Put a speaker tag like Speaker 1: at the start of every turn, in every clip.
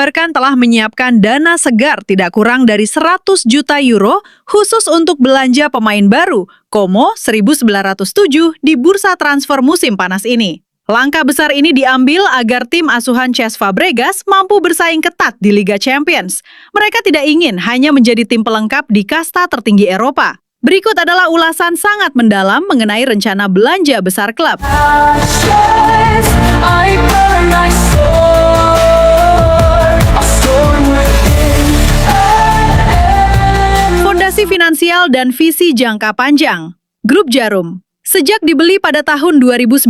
Speaker 1: dikabarkan telah menyiapkan dana segar tidak kurang dari 100 juta euro khusus untuk belanja pemain baru, Como 1907 di bursa transfer musim panas ini. Langkah besar ini diambil agar tim asuhan Cesc Fabregas mampu bersaing ketat di Liga Champions. Mereka tidak ingin hanya menjadi tim pelengkap di kasta tertinggi Eropa. Berikut adalah ulasan sangat mendalam mengenai rencana belanja besar klub. Fondasi finansial dan visi jangka panjang. Grup Jarum. Sejak dibeli pada tahun 2019,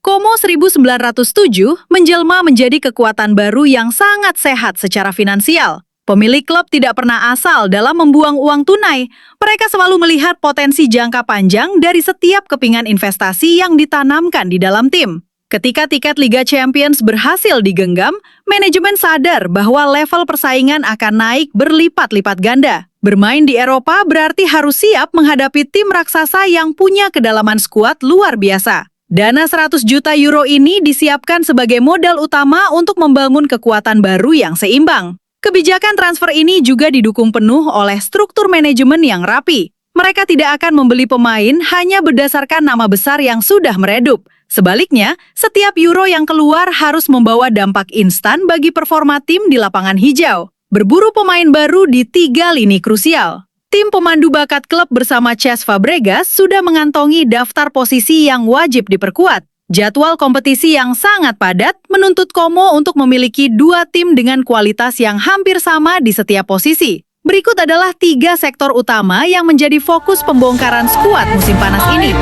Speaker 1: Como 1907 menjelma menjadi kekuatan baru yang sangat sehat secara finansial. Pemilik klub tidak pernah asal dalam membuang uang tunai. Mereka selalu melihat potensi jangka panjang dari setiap kepingan investasi yang ditanamkan di dalam tim. Ketika tiket Liga Champions berhasil digenggam, manajemen sadar bahwa level persaingan akan naik berlipat-lipat ganda. Bermain di Eropa berarti harus siap menghadapi tim raksasa yang punya kedalaman skuad luar biasa. Dana 100 juta euro ini disiapkan sebagai modal utama untuk membangun kekuatan baru yang seimbang. Kebijakan transfer ini juga didukung penuh oleh struktur manajemen yang rapi. Mereka tidak akan membeli pemain hanya berdasarkan nama besar yang sudah meredup. Sebaliknya, setiap euro yang keluar harus membawa dampak instan bagi performa tim di lapangan hijau. Berburu pemain baru di 3 lini krusial. Tim pemandu bakat klub bersama Cesc Fabregas sudah mengantongi daftar posisi yang wajib diperkuat. Jadwal kompetisi yang sangat padat menuntut Como untuk memiliki 2 tim dengan kualitas yang hampir sama di setiap posisi. Berikut adalah 3 sektor utama yang menjadi fokus pembongkaran skuad musim panas ini.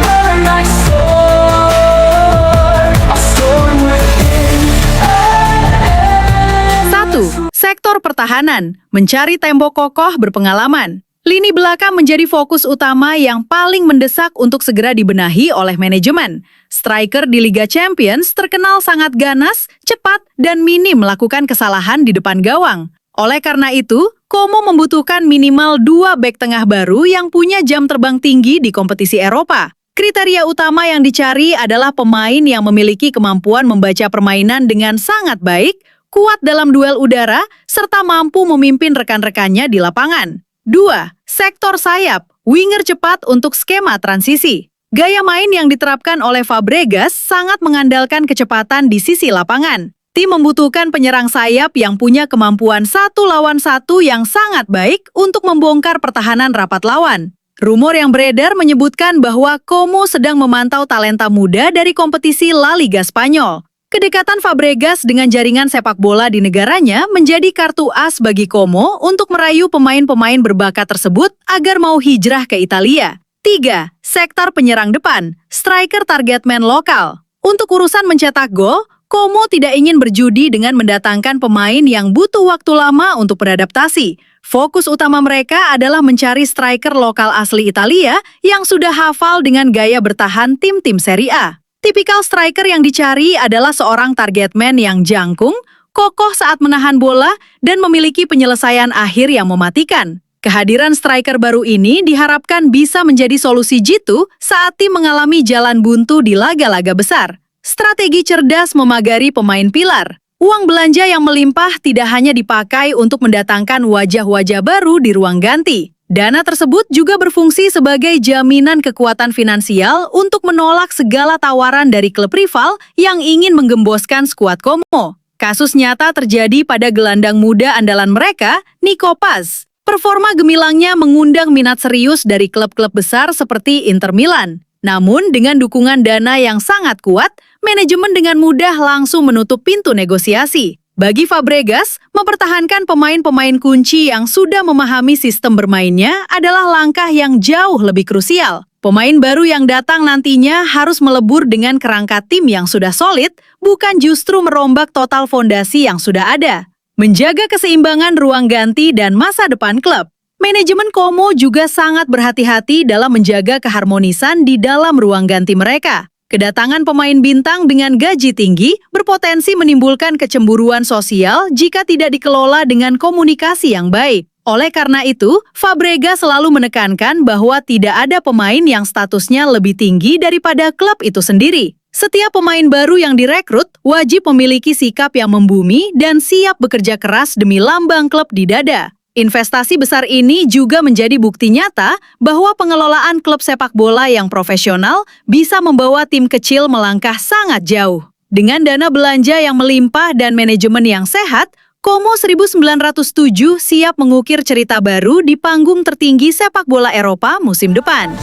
Speaker 1: 1. Sektor pertahanan, mencari tembok kokoh berpengalaman. Lini belakang menjadi fokus utama yang paling mendesak untuk segera dibenahi oleh manajemen. Striker di Liga Champions terkenal sangat ganas, cepat, dan minim melakukan kesalahan di depan gawang. Oleh karena itu, Como membutuhkan minimal 2 bek tengah baru yang punya jam terbang tinggi di kompetisi Eropa. Kriteria utama yang dicari adalah pemain yang memiliki kemampuan membaca permainan dengan sangat baik, kuat dalam duel udara, serta mampu memimpin rekan-rekannya di lapangan. 2. Sektor sayap, winger cepat untuk skema transisi. Gaya main yang diterapkan oleh Fabregas sangat mengandalkan kecepatan di sisi lapangan. Tim membutuhkan penyerang sayap yang punya kemampuan 1 lawan 1 yang sangat baik untuk membongkar pertahanan rapat lawan. Rumor yang beredar menyebutkan bahwa Como sedang memantau talenta muda dari kompetisi La Liga Spanyol. Kedekatan Fabregas dengan jaringan sepak bola di negaranya menjadi kartu as bagi Como untuk merayu pemain-pemain berbakat tersebut agar mau hijrah ke Italia. 3. Sektor penyerang depan, striker target man lokal. Untuk urusan mencetak gol, Como tidak ingin berjudi dengan mendatangkan pemain yang butuh waktu lama untuk beradaptasi. Fokus utama mereka adalah mencari striker lokal asli Italia yang sudah hafal dengan gaya bertahan tim-tim Serie A. Tipikal striker yang dicari adalah seorang target man yang jangkung, kokoh saat menahan bola, dan memiliki penyelesaian akhir yang mematikan. Kehadiran striker baru ini diharapkan bisa menjadi solusi jitu saat tim mengalami jalan buntu di laga-laga besar. Strategi cerdas memagari pemain pilar. Uang belanja yang melimpah tidak hanya dipakai untuk mendatangkan wajah-wajah baru di ruang ganti. Dana tersebut juga berfungsi sebagai jaminan kekuatan finansial untuk menolak segala tawaran dari klub rival yang ingin menggemboskan skuad Como. Kasus nyata terjadi pada gelandang muda andalan mereka, Nico Paz. Performa gemilangnya mengundang minat serius dari klub-klub besar seperti Inter Milan. Namun dengan dukungan dana yang sangat kuat, manajemen dengan mudah langsung menutup pintu negosiasi. Bagi Fabregas, mempertahankan pemain-pemain kunci yang sudah memahami sistem bermainnya adalah langkah yang jauh lebih krusial. Pemain baru yang datang nantinya harus melebur dengan kerangka tim yang sudah solid, bukan justru merombak total fondasi yang sudah ada. Menjaga keseimbangan ruang ganti dan masa depan klub. Manajemen Como juga sangat berhati-hati dalam menjaga keharmonisan di dalam ruang ganti mereka. Kedatangan pemain bintang dengan gaji tinggi berpotensi menimbulkan kecemburuan sosial jika tidak dikelola dengan komunikasi yang baik. Oleh karena itu, Fabregas selalu menekankan bahwa tidak ada pemain yang statusnya lebih tinggi daripada klub itu sendiri. Setiap pemain baru yang direkrut wajib memiliki sikap yang membumi dan siap bekerja keras demi lambang klub di dada. Investasi besar ini juga menjadi bukti nyata bahwa pengelolaan klub sepak bola yang profesional bisa membawa tim kecil melangkah sangat jauh. Dengan dana belanja yang melimpah dan manajemen yang sehat, Como 1907 siap mengukir cerita baru di panggung tertinggi sepak bola Eropa musim depan.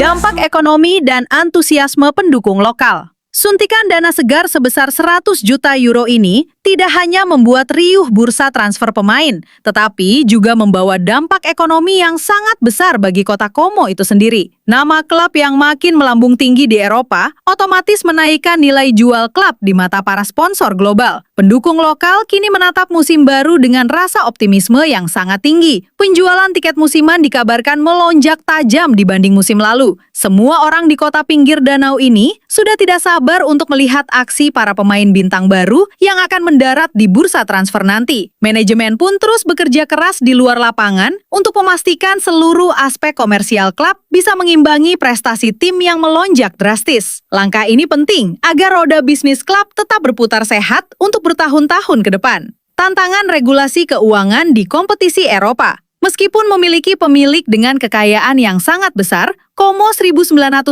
Speaker 1: Dampak ekonomi dan antusiasme pendukung lokal. Suntikan dana segar sebesar 100 juta euro ini tidak hanya membuat riuh bursa transfer pemain, tetapi juga membawa dampak ekonomi yang sangat besar bagi kota Como itu sendiri. Nama klub yang makin melambung tinggi di Eropa otomatis menaikkan nilai jual klub di mata para sponsor global. Pendukung lokal kini menatap musim baru dengan rasa optimisme yang sangat tinggi. Penjualan tiket musiman dikabarkan melonjak tajam dibanding musim lalu. Semua orang di kota pinggir danau ini sudah tidak sabar untuk melihat aksi para pemain bintang baru yang akan mendarat di bursa transfer nanti. Manajemen pun terus bekerja keras di luar lapangan untuk memastikan seluruh aspek komersial klub bisa mengimbangi prestasi tim yang melonjak drastis. Langkah ini penting agar roda bisnis klub tetap berputar sehat untuk bertahun-tahun ke depan. Tantangan regulasi keuangan di kompetisi Eropa. Meskipun memiliki pemilik dengan kekayaan yang sangat besar, Como 1907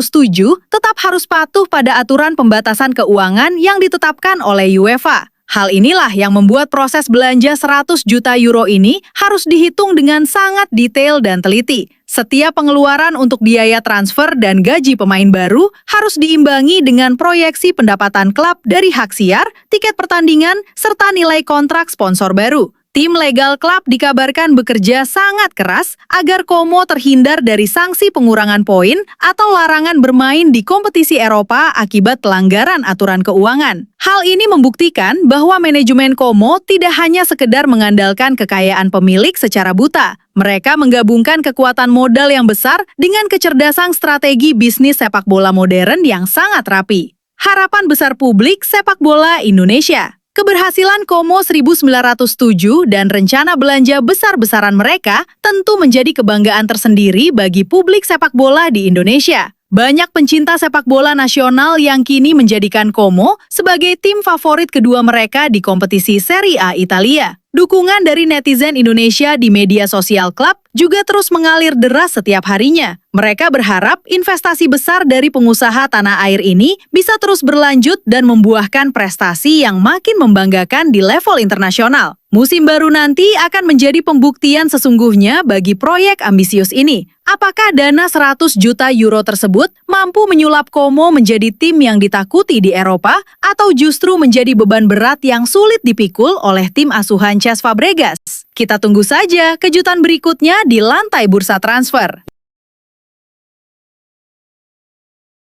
Speaker 1: tetap harus patuh pada aturan pembatasan keuangan yang ditetapkan oleh UEFA. Hal inilah yang membuat proses belanja 100 juta euro ini harus dihitung dengan sangat detail dan teliti. Setiap pengeluaran untuk biaya transfer dan gaji pemain baru harus diimbangi dengan proyeksi pendapatan klub dari hak siar, tiket pertandingan, serta nilai kontrak sponsor baru. Tim legal klub dikabarkan bekerja sangat keras agar Como terhindar dari sanksi pengurangan poin atau larangan bermain di kompetisi Eropa akibat pelanggaran aturan keuangan. Hal ini membuktikan bahwa manajemen Como tidak hanya sekedar mengandalkan kekayaan pemilik secara buta. Mereka menggabungkan kekuatan modal yang besar dengan kecerdasan strategi bisnis sepak bola modern yang sangat rapi. Harapan besar publik sepak bola Indonesia. Keberhasilan Como 1907 dan rencana belanja besar-besaran mereka tentu menjadi kebanggaan tersendiri bagi publik sepak bola di Indonesia. Banyak pencinta sepak bola nasional yang kini menjadikan Como sebagai tim favorit kedua mereka di kompetisi Serie A Italia. Dukungan dari netizen Indonesia di media sosial klub juga terus mengalir deras setiap harinya. Mereka berharap investasi besar dari pengusaha tanah air ini bisa terus berlanjut dan membuahkan prestasi yang makin membanggakan di level internasional. Musim baru nanti akan menjadi pembuktian sesungguhnya bagi proyek ambisius ini. Apakah dana 100 juta euro tersebut mampu menyulap Como menjadi tim yang ditakuti di Eropa atau justru menjadi beban berat yang sulit dipikul oleh tim asuhan Cesc Fabregas? Kita tunggu saja kejutan berikutnya di lantai bursa transfer.